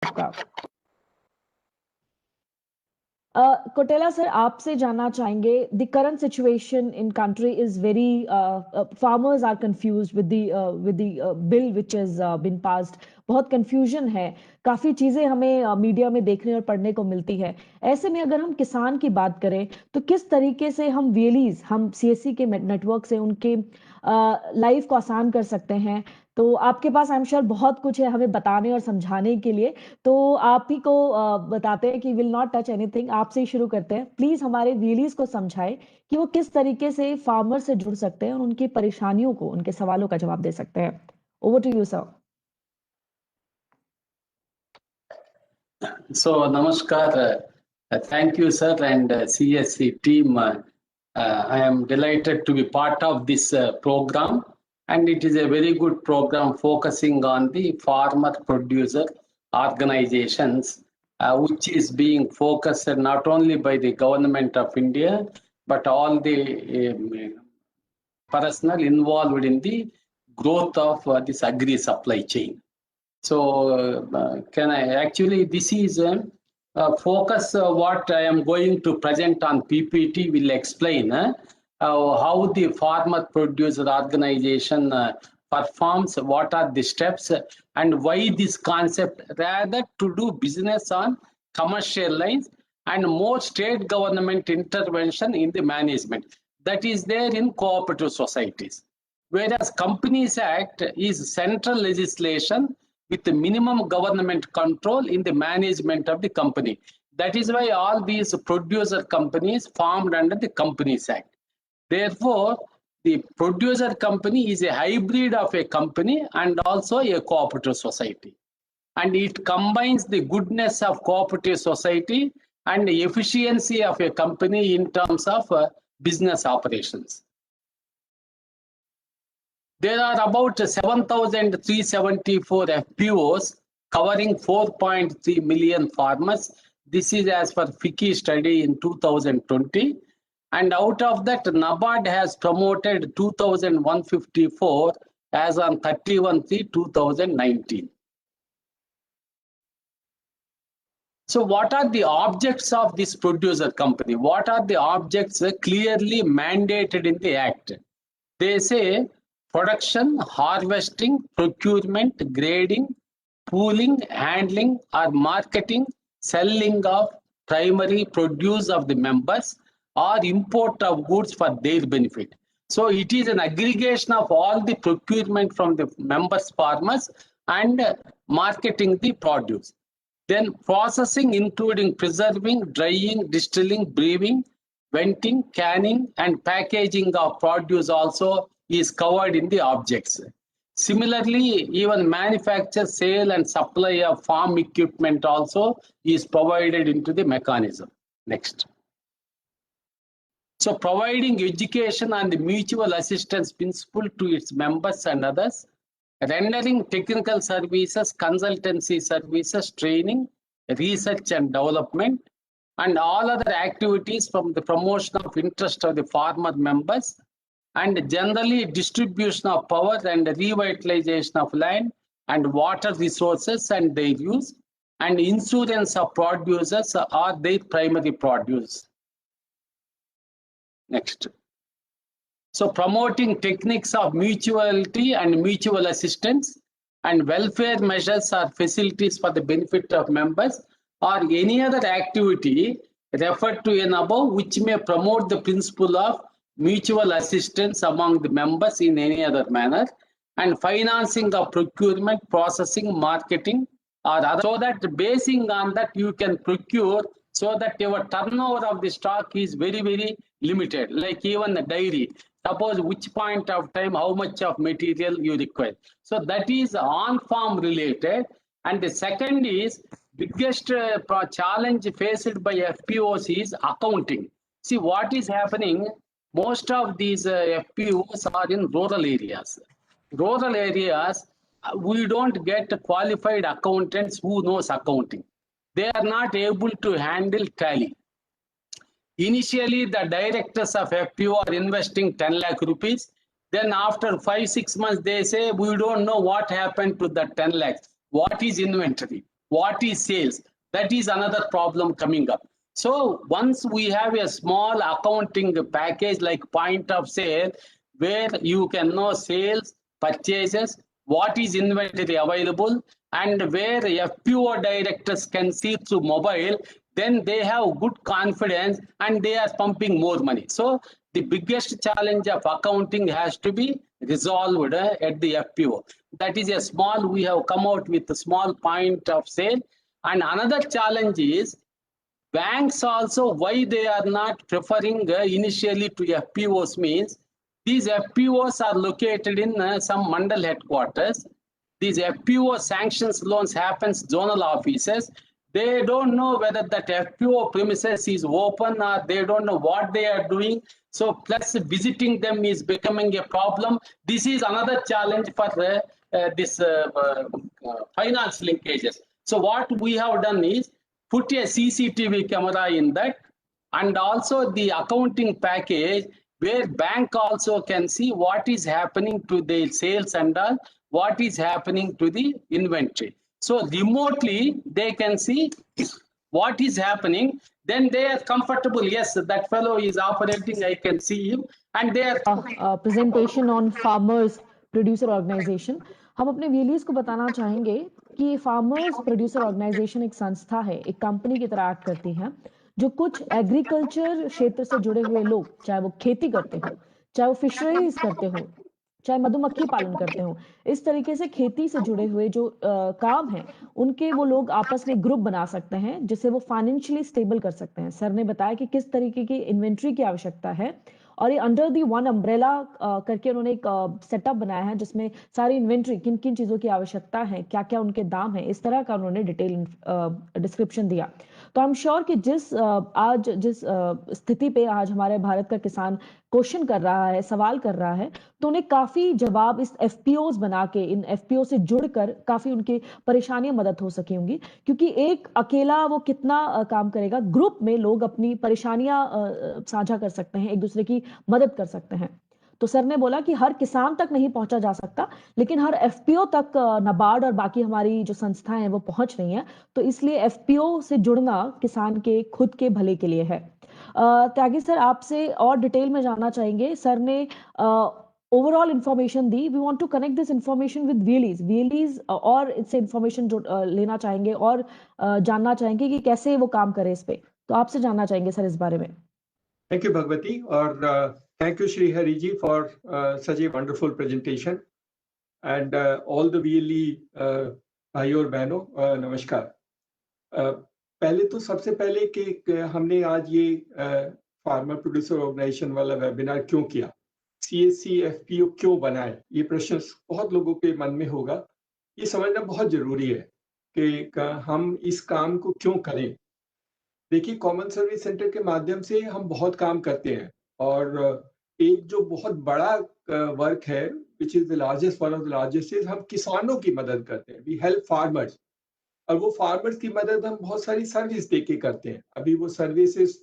आपका। कोटेला सर, आपसे जानना चाहेंगे, the current situation in country is very, farmers are confused with the bill which has been passed. बहुत confusion है, काफी चीजें हमें मीडिया में देखने और पढ़ने को मिलती है। ऐसे में अगर हम किसान की बात करें तो किस तरीके से हम वेलीज, हम सीएससी के नेटवर्क से उनके लाइफ को आसान कर सकते हैं? तो आपके पास आई एम श्योर बहुत कुछ है हमें बताने और समझाने के लिए, तो आप ही को बताते हैं कि विल नॉट टच एनीथिंग। आपसे ही शुरू करते हैं, प्लीज हमारे व्हीलीज को समझाएं कि वो किस तरीके से फार्मर से जुड़ सकते हैं और उनकी परेशानियों को, उनके सवालों का जवाब दे सकते हैं। Over to you sir. So, Namaskar. Thank you, sir, and CSC team. I am delighted to be part of this program, and it is a very good program focusing on the farmer producer organizations, which is being focused not only by the government of India, but all the personnel involved in the growth of this agri supply chain. So, can I actually, this is focus what I am going to present on PPT will explain how the farmer producer organization performs, what are the steps, and why this concept, rather to do business on commercial lines and more state government intervention in the management. That is there in cooperative societies. Whereas Companies Act is central legislation with the minimum government control in the management of the company. That is why all these producer companies formed under the Companies Act. Therefore, the producer company is a hybrid of a company and also a cooperative society. And it combines the goodness of cooperative society and the efficiency of a company in terms of business operations. There are about 7,374 FPOs covering 4.3 million farmers. This is as per FICCI study in 2020. And out of that, NABARD has promoted 2,154 as on 31/3/2019. So what are the objects of this producer company? What are the objects clearly mandated in the Act? They say production, harvesting, procurement, grading, pooling, handling, or marketing, selling of primary produce of the members, or import of goods for their benefit. So it is an aggregation of all the procurement from the members farmers and marketing the produce. Then processing, including preserving, drying, distilling, brewing, venting, canning, and packaging of produce also is covered in the objects. Similarly, even manufacture, sale, and supply of farm equipment also is provided into the mechanism. Next. So providing education on the mutual assistance principle to its members and others, rendering technical services, consultancy services, training, research and development, and all other activities from the promotion of interest of the farmer members, and generally distribution of power and revitalization of land and water resources and their use, and insurance of producers or their primary produce. Next. So promoting techniques of mutuality and mutual assistance and welfare measures or facilities for the benefit of members or any other activity referred to in above which may promote the principle of mutual assistance among the members in any other manner, and financing of procurement, processing, marketing, or other, so that basing on that you can procure, so that your turnover of the stock is very, very limited. Like even the dairy, suppose which point of time, how much of material you require. So that is on-farm related. And the second is, biggest challenge faced by FPOs is accounting. See what is happening, most of these FPOs are in rural areas. Rural areas, we don't get qualified accountants who knows accounting. They are not able to handle tally. Initially, the directors of FPO are investing 10 lakh rupees. Then after 5-6 months, they say, we don't know what happened to the 10 lakhs. What is inventory? what is sales. That is another problem coming up. So once we have a small accounting package like point of sale, where you can know sales, purchases, what is inventory available, and where FPO directors can see through mobile, then they have good confidence and they are pumping more money. So the biggest challenge of accounting has to be resolved at the FPO. That is a small, we have come out with a small point of sale. And another challenge is banks also, why they are not preferring initially to FPOs means these FPOs are located in some mandal headquarters. These FPO sanctions loans happens zonal offices. They don't know whether that FPO premises is open or they don't know what they are doing. So plus visiting them is becoming a problem. This is another challenge for this finance linkages. So what we have done is put a CCTV camera in that, and also the accounting package where bank also can see what is happening to the sales and all, what is happening to the inventory. So remotely they can see what is happening. Then they are comfortable. Yes, that fellow is operating. I can see him, and they are presentation on farmers producer organization. हम अपने viewers को बताना चाहेंगे कि farmers producer organisation एक संस्था है, एक कंपनी की तरह एक्ट करती है, जो कुछ एग्रीकल्चर क्षेत्र से जुड़े हुए लोग, चाहे वो खेती करते हो, चाहे वो फिशरीज करते हो, चाहे मधुमक्खी पालन करते हो, इस तरीके से खेती से जुड़े हुए जो काम है, उनके वो लोग आपस में ग्रुप बना सकते हैं जिससे वो फाइनेंशियली स्टेबल कर सकते हैं। सर ने बताया कि किस तरीके की इन्वेंट्री की आवश्यकता है और ये अंडर दी वन अम्ब्रेला करके उन्होंने एक सेटअप बनाया है जिसमें सारी इन्वेंट्री, किन किन चीजों की आवश्यकता है, क्या क्या उनके दाम है, इस तरह का उन्होंने डिटेल डिस्क्रिप्शन दिया। तो आई एम श्योर कि जिस स्थिति पे आज हमारे भारत का किसान क्वेश्चन कर रहा है, सवाल कर रहा है, तो उन्हें काफी जवाब इस एफपीओस बना के, इन एफपीओ से जुड़कर काफी उनकी परेशानियां मदद हो सकी होंगी, क्योंकि एक अकेला वो कितना काम करेगा। ग्रुप में लोग अपनी परेशानियां साझा कर सकते हैं, एक दूसरे की मदद कर सकते हैं। तो सर ने बोला कि हर किसान तक नहीं पहुंचा जा सकता, लेकिन हर एफपीओ तक नाबार्ड और बाकी हमारी जो संस्थाएं हैं वो पहुंच रही हैं। तो इसलिए एफपीओ से जुड़ना किसान के खुद के भले के लिए है। त्यागी सर, आपसे और डिटेल में जानना चाहेंगे। सर ने ओवरऑल इंफॉर्मेशन दी। We want to connect this information with VLEs और इससे इंफॉर्मेशन लेना चाहेंगे और जानना चाहेंगे कि कैसे वो काम करे इस पे। तो आपसे जानना चाहेंगे सर इस बारे में। Thank you, Bhagwati, और thank you, Shri Hari ji, for such a wonderful presentation, and all the VLE भाइयों और बहनों, नमस्कार। पहले तो सबसे पहले कि हमने आज ये फार्मर प्रोड्यूसर ऑर्गेनाइजेशन वाला वेबिनार क्यों किया, CSC FPO क्यों बनाए, ये प्रश्न बहुत लोगों के मन में होगा। ये समझना बहुत जरूरी है कि हम इस काम को क्यों करें। देखिए, कॉमन सर्विस सेंटर के माध्यम से हम बहुत काम करते हैं, और एक जो बहुत बड़ा वर्क है, which is the largest, one of the largest, is हम किसानों की मदद करते हैं। वी हेल्प फार्मर्स, और वो फार्मर्स की मदद हम बहुत सारी सर्विस देके करते हैं। अभी वो सर्विसेज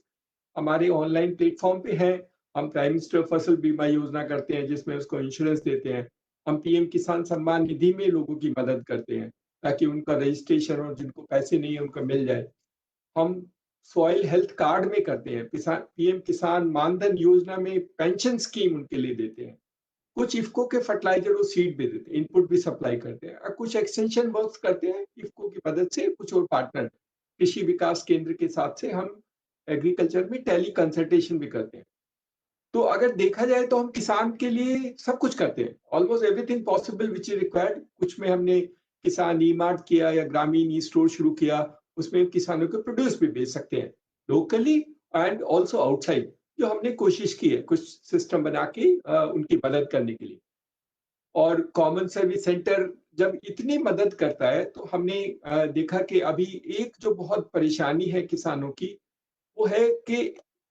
हमारे ऑनलाइन प्लेटफॉर्म पे हैं। हम प्राइम मिनिस्टर फसल बीमा योजना करते हैं जिसमें उसको इंश्योरेंस देते हैं। हम PM किसान सम्मान निधि में लोगों की मदद करते हैं ताकि उनका रजिस्ट्रेशन और जिनको पैसे नहीं है उनको मिल जाए। हम सॉइल हेल्थ कार्ड में करते हैं। PM किसान मानधन योजना में पेंशन स्कीम उनके लिए देते हैं। कुछ इफ्को के फर्टिलाइजर और सीड भी देते हैं, इनपुट भी सप्लाई करते हैं, और कुछ एक्सटेंशन वर्क करते हैं इफ्को की मदद से। कुछ और पार्टनर कृषि विकास केंद्र के साथ से हम एग्रीकल्चर में टेली कंसल्टेशन भी करते हैं। तो अगर देखा जाए तो हम किसान के लिए सब कुछ करते हैं, almost everything possible which is required. कुछ में हमने किसान ई-मार्ट किया या ग्रामीण ई स्टोर शुरू किया, उसमें किसानों के प्रोड्यूस भी बेच सकते हैं लोकली एंड ऑल्सो आउटसाइड, जो हमने कोशिश की है कुछ सिस्टम बना के उनकी मदद करने के लिए। और कॉमन सर्विस सेंटर जब इतनी मदद करता है तो हमने देखा कि अभी एक जो बहुत परेशानी है किसानों की, वो है कि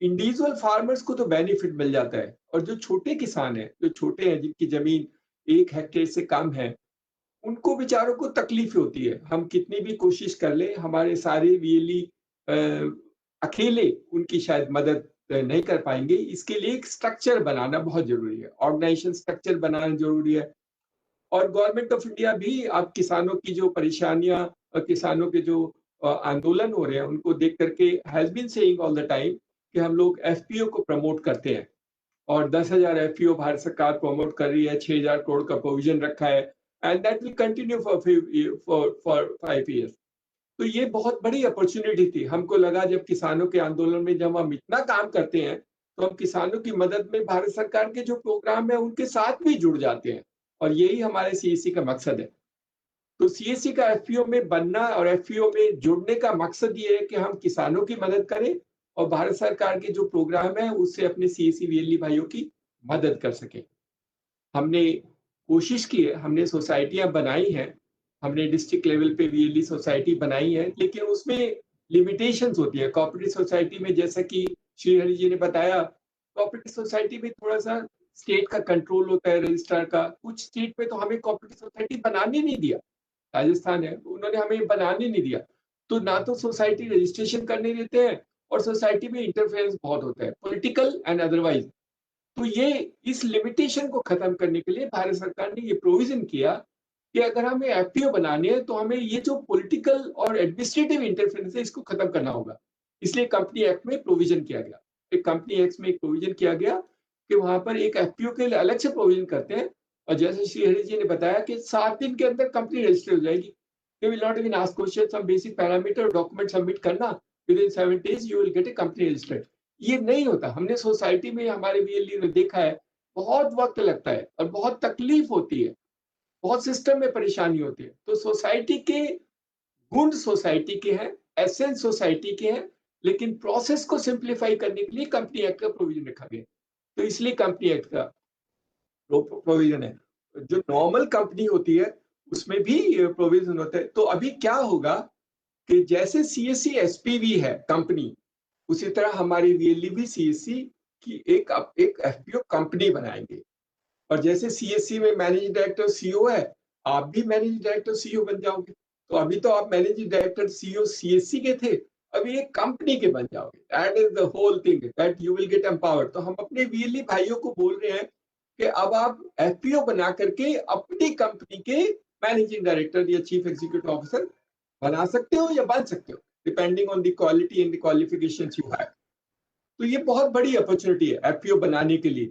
इंडिविजुअल फार्मर्स को तो बेनिफिट मिल जाता है, और जो छोटे किसान हैं, जो छोटे हैं, जिनकी जमीन 1 हेक्टेयर से कम है, उनको बेचारों को तकलीफ होती है। हम कितनी भी कोशिश कर ले, हमारे सारे VLE अकेले उनकी शायद मदद नहीं कर पाएंगे। इसके लिए एक स्ट्रक्चर बनाना बहुत जरूरी है, ऑर्गेनाइजेशन स्ट्रक्चर बनाना जरूरी है। और गवर्नमेंट ऑफ इंडिया भी आप किसानों की जो परेशानियां किसानों के जो आंदोलन हो रहे हैं उनको देख करके has been saying all the time कि हम लोग एफपीओ को प्रमोट करते हैं और 10,000 एफपीओ भारत सरकार प्रमोट कर रही है, 6,000 करोड़ का प्रोविजन रखा है and that will continue for 5 years। तो ये बहुत बड़ी अपॉर्चुनिटी थी। हमको लगा जब किसानों के आंदोलन में जब हम इतना काम करते हैं तो हम किसानों की मदद में भारत सरकार के जो प्रोग्राम है उनके साथ भी जुड़ जाते हैं और यही हमारे सीएससी का मकसद है। तो सीएससी का एफपीओ में बनना और एफपीओ में जुड़ने का मकसद ये है कि हम किसानों की मदद करें और भारत सरकार के जो प्रोग्राम है उससे अपने सीएससी वीएलई भाइयों की मदद कर सके। हमने कोशिश की है, हमने सोसाइटियां बनाई हैं, हमने डिस्ट्रिक्ट लेवल पे वीएलई सोसाइटी बनाई है, लेकिन उसमें लिमिटेशंस होती है। कोऑपरेटिव सोसाइटी में जैसा कि श्री हरि जी ने बताया, कोऑपरेटिव सोसाइटी में थोड़ा सा स्टेट का कंट्रोल होता है, रजिस्ट्रार का। कुछ स्टेट में तो हमें कोऑपरेटिव सोसाइटी बनाने नहीं दिया, राजस्थान है उन्होंने हमें बनाने नहीं दिया, तो ना तो सोसाइटी रजिस्ट्रेशन करने देते हैं और सोसाइटी में इंटरफेरेंस बहुत होता है, पॉलिटिकल एंड अदरवाइज। तो ये इस लिमिटेशन को खत्म करने के लिए भारत सरकार ने ये प्रोविजन किया कि अगर हमें एफपीओ बनाने हैं तो हमें ये जो पॉलिटिकल और एडमिनिस्ट्रेटिव इंटरफेरेंस है इसको खत्म करना होगा। इसलिए कंपनी एक्ट में प्रोविजन किया गया, एक कंपनी एक्ट में एक प्रोविजन किया गया कि वहां पर एक एफपीओ के लिए अलग से प्रोविजन करते हैं और जैसे श्री हरि जी ने बताया कि 7 दिन के अंदर कंपनी रजिस्टर हो जाएगी। They will not even ask questions, some basic parameter document submit करना, within 7 days you will get a company registered। ये नहीं होता। हमने सोसाइटी में हमारे वीएलई में देखा है बहुत वक्त लगता है और बहुत तकलीफ होती है, बहुत सिस्टम में परेशानी होती है। तो सोसाइटी के गुण सोसाइटी के हैं, एसेंस सोसाइटी के हैं, लेकिन प्रोसेस को सिंप्लीफाई करने के लिए कंपनी एक्ट का प्रोविजन रखा गया। तो इसलिए कंपनी एक्ट का प्रोविजन है। जो नॉर्मल कंपनी होती है उसमें भी प्रोविजन होता है। तो अभी क्या होगा कि जैसे सीएससी एसपीवी है कंपनी, उसी तरह हमारी वीएलई भी सीएससी की एक एफपीओ कंपनी बनाएंगे। और जैसे सीएससी में मैनेजिंग डायरेक्टर सीईओ है, आप भी मैनेजिंग डायरेक्टर सीईओ बन जाओगे। तो अभी तो आप मैनेजिंग डायरेक्टर सीईओ सीएससी के थे, अभी एक कंपनी के बन जाओगे। That is the whole thing, that you will get empowered. तो हम अपने वीएलई भाइयों को बोल रहे हैं कि अब आप एफपीओ बना करके अपनी कंपनी के मैनेजिंग डायरेक्टर या चीफ एग्जीक्यूटिव ऑफिसर बना सकते हो या बन सकते हो, depending on the quality and the qualifications you have. तो ये बहुत बड़ी अपॉर्चुनिटी है एफपीओ बनाने के लिए।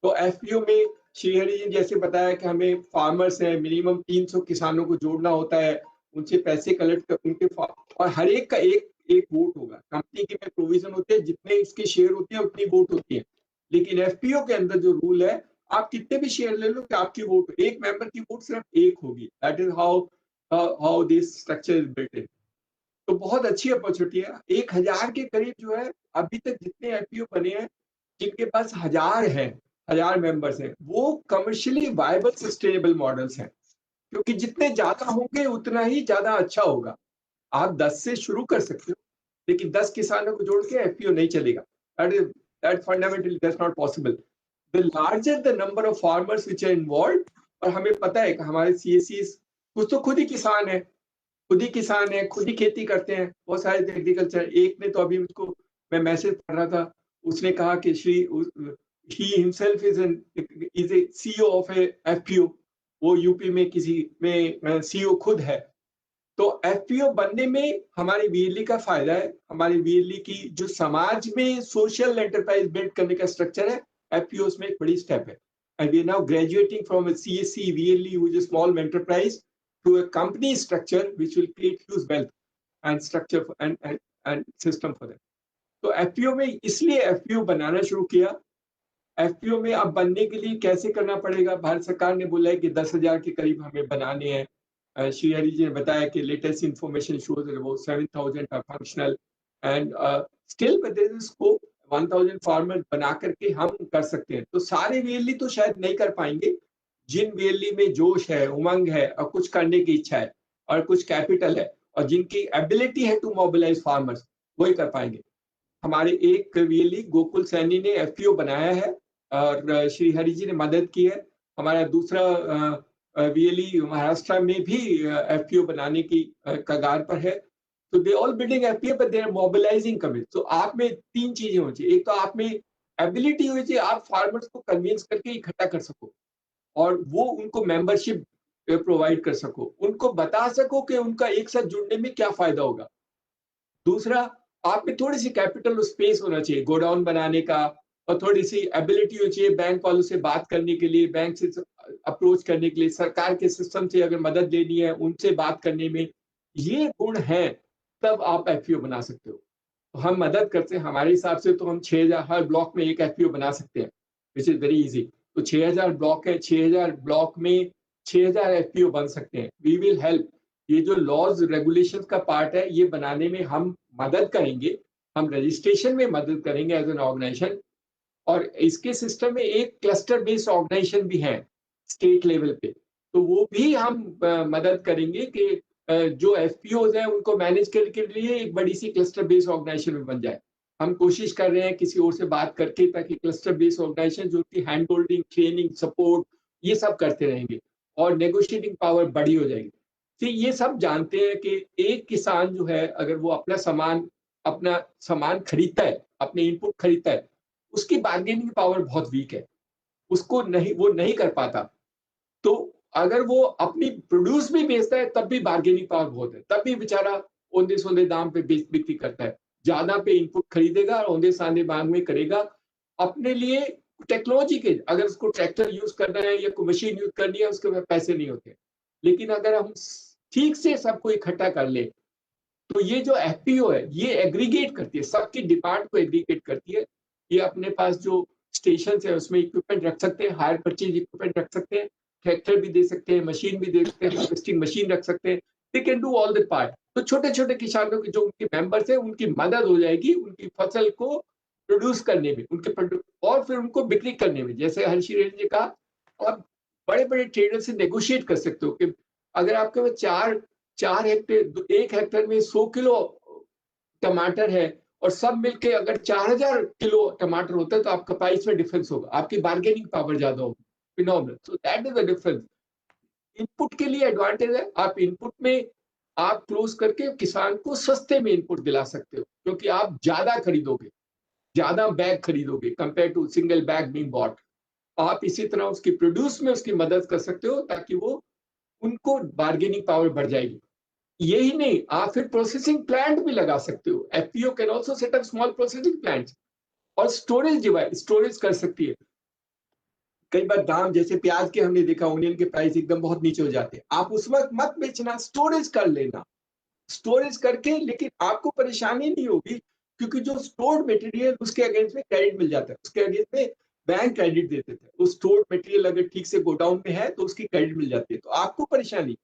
तो एफपीओ में श्री हरि जी जैसे बताया कि हमें फार्मर्स हैं, मिनिमम 300 किसानों को जोड़ना होता है, उनसे पैसे कलेक्ट कर उनके और हर एक का एक वोट होगा। कंपनी के में प्रोविजन होते हैं, जितने इसके शेयर होते हैं उतनी वोट होती है। लेकिन एफपीओ के अंदर जो रूल है, आप कितने भी शेयर ले लो कि आपकी वोट, एक मेंबर की वोट सिर्फ एक होगी। That is how this structure is built in. तो बहुत अच्छी अपॉर्चुनिटी है। 1000 के करीब जो है अभी तक जितने एफपीओ बने हैं, जिनके पास 1000 मेंबर्स हैं, वो कमर्शियली वायबल सस्टेनेबल मॉडल्स हैं, क्योंकि जितने ज्यादा होंगे उतना ही ज्यादा अच्छा होगा। आप 10 से शुरू कर सकते हो, लेकिन 10 किसानों को जोड़ के एफपीओ नहीं चलेगा। That fundamentally that's not possible. The larger the number of farmers which are involved, और हमें पता है कि हमारे सीएससीज कुछ तो खुद ही किसान है, खुद ही खेती करते हैं, बहुत सारे एग्रीकल्चर। एक ने तो अभी मुझको, मैं मैसेज पढ़ रहा था, उसने कहा कि he himself is a CEO of a FPO, वो यूपी में किसी में CEO खुद है। तो एफपीओ बनने में हमारी वीएलई का फायदा है। हमारी वीएलई की जो समाज में सोशल एंटरप्राइज बिल्ड करने का स्ट्रक्चर है, एफपीओ में एक बड़ी स्टेप है। And we are now graduating from a CSC VLE which is small enterprise to a company structure which will create huge wealth and structure and system for them. तो FPO में इसलिए FPO बनाना शुरू किया। FPO में अब बनने के लिए कैसे करना पड़ेगा, भारत सरकार ने बोला है कि 10,000 के करीब हमें बनाने हैं। श्री हरि जी ने बताया कि latest information shows about 7,000 are functional and still but there is scope. 1,000 farmer बना करके हम कर सकते हैं। तो सारे वीएलई तो शायद नहीं कर पाएंगे, जिन वीएलई में जोश है, उमंग है और कुछ करने की इच्छा है और कुछ कैपिटल है और जिनकी एबिलिटी है टू मोबिलाइज फार्मर्स, वही कर पाएंगे। हमारे एक वीएलई गोकुल सैनी ने एफपीओ बनाया है और श्री हरि जी ने मदद की है। हमारा दूसरा वीएलई महाराष्ट्र में भी एफपीओ बनाने की कगार पर है। तो they all building FPO but they are mobilising commit. तो आप में 3 चीजें होनी चाहिए। एक तो आप में एबिलिटी होनी चाहिए, आप फार्मर्स को कन्विंस करके इकट्ठा कर सको और वो उनको मेंबरशिप प्रोवाइड कर सको, उनको बता सको कि उनका एक साथ जुड़ने में क्या फायदा होगा। दूसरा, आप में थोड़ी सी कैपिटल स्पेस होना चाहिए गोडाउन बनाने का, और थोड़ी सी एबिलिटी होनी चाहिए बैंक वालों से बात करने के लिए, बैंक से अप्रोच करने के लिए, सरकार के सिस्टम से अगर मदद लेनी है उनसे बात करने में, ये गुण है तब आप एफपीओ बना सकते हो। तो हम मदद करते हैं, हमारे हिसाब से तो हम 6000 हर ब्लॉक में एक एफपीओ बना सकते हैं, विच इज वेरी इजी। तो 6000 ब्लॉक है, 6000 ब्लॉक में 6000 एफपीओ बन सकते हैं। वी विल हेल्प, ये जो लॉज रेगुलेशन का पार्ट है ये बनाने में हम मदद करेंगे, हम रजिस्ट्रेशन में मदद करेंगे एज एन ऑर्गेनाइजेशन। और इसके सिस्टम में एक क्लस्टर बेस्ड ऑर्गेनाइजेशन भी है स्टेट लेवल पे, तो वो भी हम मदद करेंगे कि जो एफपीओज हैं उनको मैनेज करने के लिए एक बड़ी सी क्लस्टर बेस्ड ऑर्गेनाइजेशन में बन जाए। हम कोशिश कर रहे हैं किसी और से बात करके, ताकि क्लस्टर बेस्ड ऑर्गेनाइजेशन जो कि हैंड होल्डिंग, ट्रेनिंग, सपोर्ट ये सब करते रहेंगे और नेगोशिएटिंग पावर बड़ी हो जाएगी। तो ये सब जानते हैं कि एक किसान जो है अगर वो अपना सामान खरीदता है, अपने इनपुट खरीदता है, उसकी बार्गेनिंग पावर बहुत वीक है, उसको वो नहीं कर पाता। तो अगर वो अपनी प्रोड्यूस भी बेचता है तब भी बार्गेनिंग पावर बहुत है, तब भी बेचारा औंधे सौंधे दाम पे बिक्री करता है, ज्यादा पे इनपुट खरीदेगा और औंधे सांधे दाम में करेगा अपने लिए। टेक्नोलॉजी के अगर उसको ट्रैक्टर यूज करना है या कोई मशीन यूज करनी है, उसके पास पैसे नहीं होते। लेकिन अगर हम ठीक से सबको इकट्ठा कर ले, तो ये जो एफपीओ है ये एग्रीगेट करती है, सबकी डिमांड को एग्रीगेट करती है। ये अपने पास जो स्टेशन है उसमें इक्विपमेंट रख सकते हैं, हायर परचेज इक्विपमेंट रख सकते हैं, ट्रैक्टर भी दे सकते हैं, मशीन भी दे सकते हैं, हार्वेस्टिंग मशीन रख सकते हैं। They can do all the part. तो छोटे छोटे किसानों के जो उनके मेंबर्स हैं उनकी मदद हो जाएगी उनकी फसल को प्रोड्यूस करने में, और फिर उनको बिक्री करने में। जैसे हर्षी रेड्डी ने कहा, आप बड़े बड़े ट्रेडर से नेगोशिएट कर सकते हो कि अगर आपके पास 1 हेक्टेयर में 100 किलो टमाटर है और सब मिलके अगर 4000 किलो टमाटर होता है, तो आपका प्राइस में डिफरेंस होगा, आपकी बार्गेनिंग पावर ज्यादा होगी। Phenomenal. So that is the difference. Input के लिए एडवांटेज है, आप इनपुट में आप क्लोज करके किसान को सस्ते में इनपुट दिला सकते हो, क्योंकि आप ज्यादा खरीदोगे, ज्यादा बैग खरीदोगे compare to single bag being bought. आप इसी तरह उसकी प्रोड्यूस में उसकी मदद कर सकते हो, ताकि वो उनको बार्गेनिंग पावर बढ़ जाएगी। यही नहीं, आप फिर प्रोसेसिंग प्लांट भी लगा सकते हो। FPO can also set up small processing plants, और स्टोरेज कर सकती है। कई बार दाम, जैसे प्याज के हमने देखा, ओनियन के प्राइस एकदम बहुत नीचे हो जाते हैं, आप उस वक्त मत बेचना, स्टोरेज कर लेना। स्टोरेज करके, लेकिन आपको परेशानी नहीं होगी, क्योंकि जो स्टोर्ड मटेरियल उसके अगेंस्ट में क्रेडिट मिल जाता है, उसके अगेंस्ट में बैंक क्रेडिट देते थे। वो स्टोर्ड मटेरियल अगर ठीक से गोडाउन में है तो उसकी क्रेडिट मिल जाती है, तो आपको परेशानी,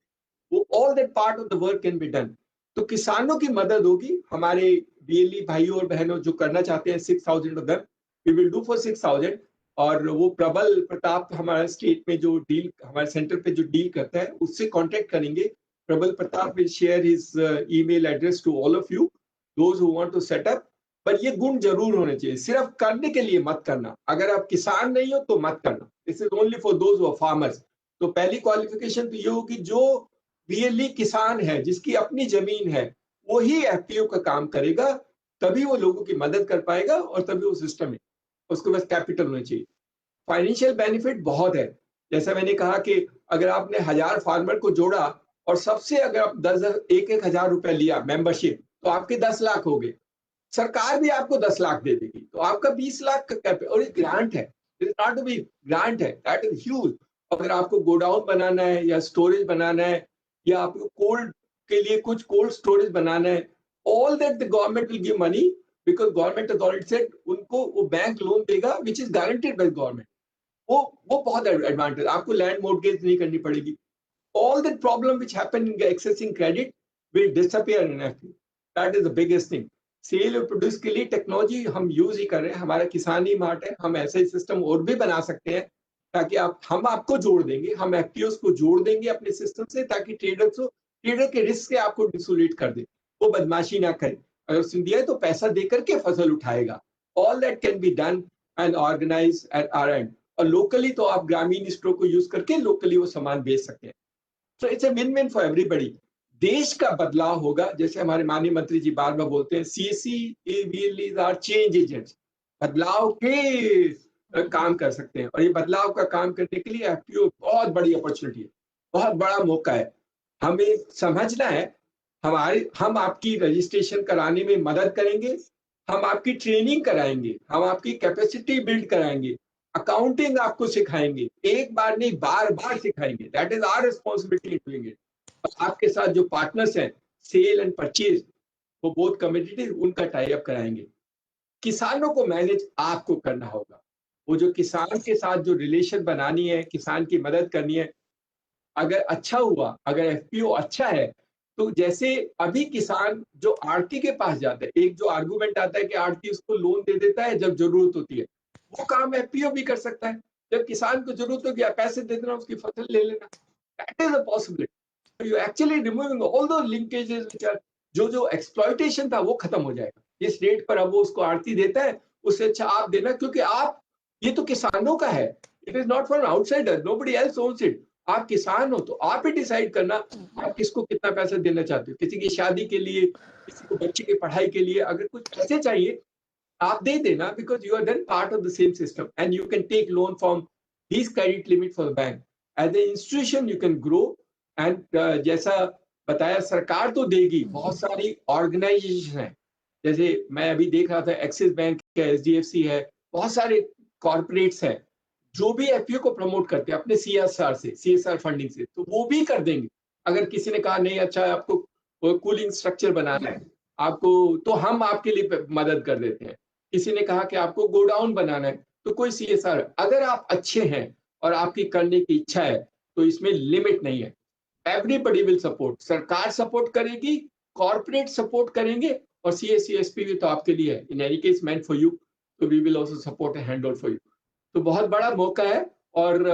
वो all that part of the work can be done. तो किसानों की मदद होगी। हमारे बीएलई भाइयों और बहनों जो करना चाहते हैं, 6000 of them we will do for 6000। और वो प्रबल प्रताप हमारे स्टेट में जो डील, हमारे सेंटर पे जो डील करता है, उससे कांटेक्ट करेंगे। Prabal Pratap will share his email address to all of you those who want to set up. पर ये गुण जरूर होने चाहिए, सिर्फ करने के लिए मत करना। अगर आप किसान नहीं हो तो मत करना, this is only for those who are farmers. तो पहली क्वालिफिकेशन तो ये होगी, जो रियली किसान है, जिसकी अपनी जमीन है, वही एफपीओ का काम करेगा, तभी वो लोगों की मदद कर पाएगा और तभी वो सिस्टम है। उसके पास कैपिटल होना चाहिए। फाइनेंशियल बेनिफिट बहुत है। जैसा मैंने कहा कि अगर आपने 1000 फार्मर को जोड़ा और सबसे अगर आप 1,000 रुपया लिया मेंबरशिप, तो आपके 10 लाख हो गए। सरकार भी आपको 10 लाख दे देगी, तो आपका 20 लाख का कैपिटल। और ये ग्रांट है, नॉट टू बी ग्रांट है, दैट इज ह्यूज। अगर आपको गोडाउन बनाना है या स्टोरेज बनाना है, या आपको कोल्ड के लिए कुछ कोल्ड स्टोरेज बनाना है, all that the government will give money, because government authority said उनको वो बैंक लोन देगा which is guaranteed by government. वो बहुत एडवांटेज, आपको लैंड मॉर्गेज नहीं करनी पड़ेगी। All that problem which happen in accessing credit will disappear in FPO. That is the biggest thing. Sale और प्रोड्यूस के लिए टेक्नोलॉजी हम यूज ही कर रहे हैं, हमारा किसान ही मार्ट है। हम ऐसे सिस्टम और भी बना सकते हैं, ताकि हम आपको जोड़ देंगे, हम एफपीओस को जोड़ देंगे अपने सिस्टम से, ताकि ट्रेडर के रिस्क से आपको डिसोलेट कर दे, वो बदमाशी ना करे। अगर उसने दिया है तो पैसा देकर के फसल उठाएगा। All that can be done and organise at our end. और लोकली तो आप ग्रामीण स्टोर को यूज करके लोकली वो सामान बेच सकते हैं। So it's a win win for everybody. देश का बदलाव होगा, जैसे हमारे माननीय मंत्री जी बार बार बोलते हैं, सीएससी आर चेंज एजेंट्स। बदलाव के काम कर सकते हैं, और ये बदलाव का काम करने के लिए एफपीओ बहुत बड़ी अपॉर्चुनिटी है। बहुत बड़ा मौका है। हमें समझना है, हम आपकी रजिस्ट्रेशन कराने में मदद करेंगे, हम आपकी ट्रेनिंग कराएंगे, हम आपकी कैपेसिटी बिल्ड कराएंगे, अकाउंटिंग आपको सिखाएंगे, एक बार नहीं बार बार सिखाएंगे। That is our responsibility doing it. आपके साथ जो पार्टनर्स हैं सेल एंड परचेज, वो बहुत कमिटेड, उनका टाई अप कराएंगे। किसानों को मैनेज आपको करना होगा। वो जो किसान के साथ जो रिलेशन बनानी है, किसान की मदद करनी है, अगर अच्छा हुआ, अगर एफपीओ अच्छा है, तो जैसे अभी किसान जो आरती के पास जाता है, एक जो आर्गुमेंट आता है कि आरती उसको लोन दे देता है जब जरूरत होती है, वो काम एफपीओ भी कर सकता है। जब किसान को जरूरत होगी पैसे दे देना, उसकी फसल ले लेना। That is a possibility. You actually removing all दो लिंकेजेस व्हिच आर, जो एक्सप्लॉयटेशन था वो खत्म हो जाएगा। जिस रेट पर अब वो उसको आरती देता है, उससे अच्छा आप देना, क्योंकि आप, ये तो किसानों का है। It is not for outsider, nobody else owns it. आप किसान हो तो आप ही डिसाइड करना आप किसको कितना पैसा देना चाहते हो। किसी की शादी के लिए, किसी को बच्चे की पढ़ाई के लिए अगर कुछ पैसे चाहिए, आप दे देना, because you are then part of the same system and you can take loan from this credit limit for the bank. As a institution you can grow and जैसा बताया, सरकार तो देगी, बहुत सारी ऑर्गेनाइजेशन है, जैसे मैं अभी देख रहा था एक्सिस बैंक है, एचडीएफसी है, बहुत सारे कॉर्पोरेट्स हैं जो भी एफपीओ को प्रमोट करते हैं अपने सीएसआर से, सीएसआर फंडिंग से, तो वो भी कर देंगे। अगर किसी ने कहा नहीं अच्छा आपको कूलिंग स्ट्रक्चर बनाना है आपको, तो हम आपके लिए मदद कर देते हैं। किसी ने कहा कि आपको गोडाउन बनाना है, तो कोई सीएसआर, अगर आप अच्छे हैं और आपकी करने की इच्छा है तो इसमें लिमिट नहीं है। एवरीबडी विल सपोर्ट, सरकार सपोर्ट करेगी, कॉर्पोरेट सपोर्ट करेंगे, और सीएससी भी तो आपके लिए है। In any case meant for you, तो we will also support and hand over for you. तो बहुत बड़ा मौका है, और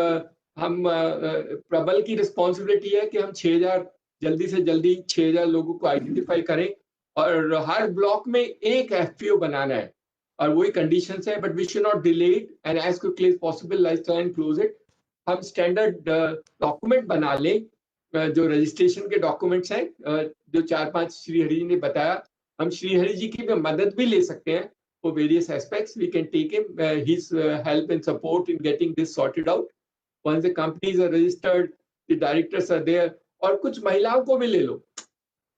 हम प्रबल की रिस्पॉन्सिबिलिटी है कि हम 6000 जल्दी से जल्दी 6000 लोगों को आइडेंटिफाई करें, और हर ब्लॉक में एक एफपीओ बनाना है, और वही कंडीशंस है, but we should not delay it and as quickly as possible let's try and close it. हम स्टैंडर्ड डॉक्यूमेंट बना लें, जो रजिस्ट्रेशन के डॉक्यूमेंट्स हैं, जो 4-5 श्रीहरि जी ने बताया, हम श्रीहरि जी की मदद भी ले सकते हैं for various aspects. We can take him, his help and support in getting this sorted out. Once the companies are registered, the directors are there, और कुछ महिलाओं को भी ले लो।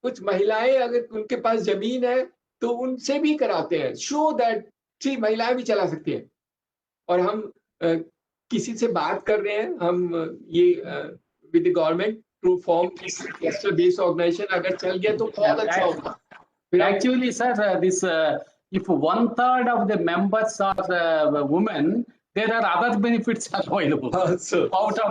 कुछ महिलाएं अगर उनके पास जमीन है तो उनसे भी कराते हैं, शो दैट थ्री महिलाएं भी चला सकती हैं। और हम किसी से बात कर रहे हैं, हम ये with the government to form cluster based organisation, अगर चल गया तो बहुत अच्छा होगा। Actually, sir, if 1/3 of the members are women, there are other benefits available Also, out of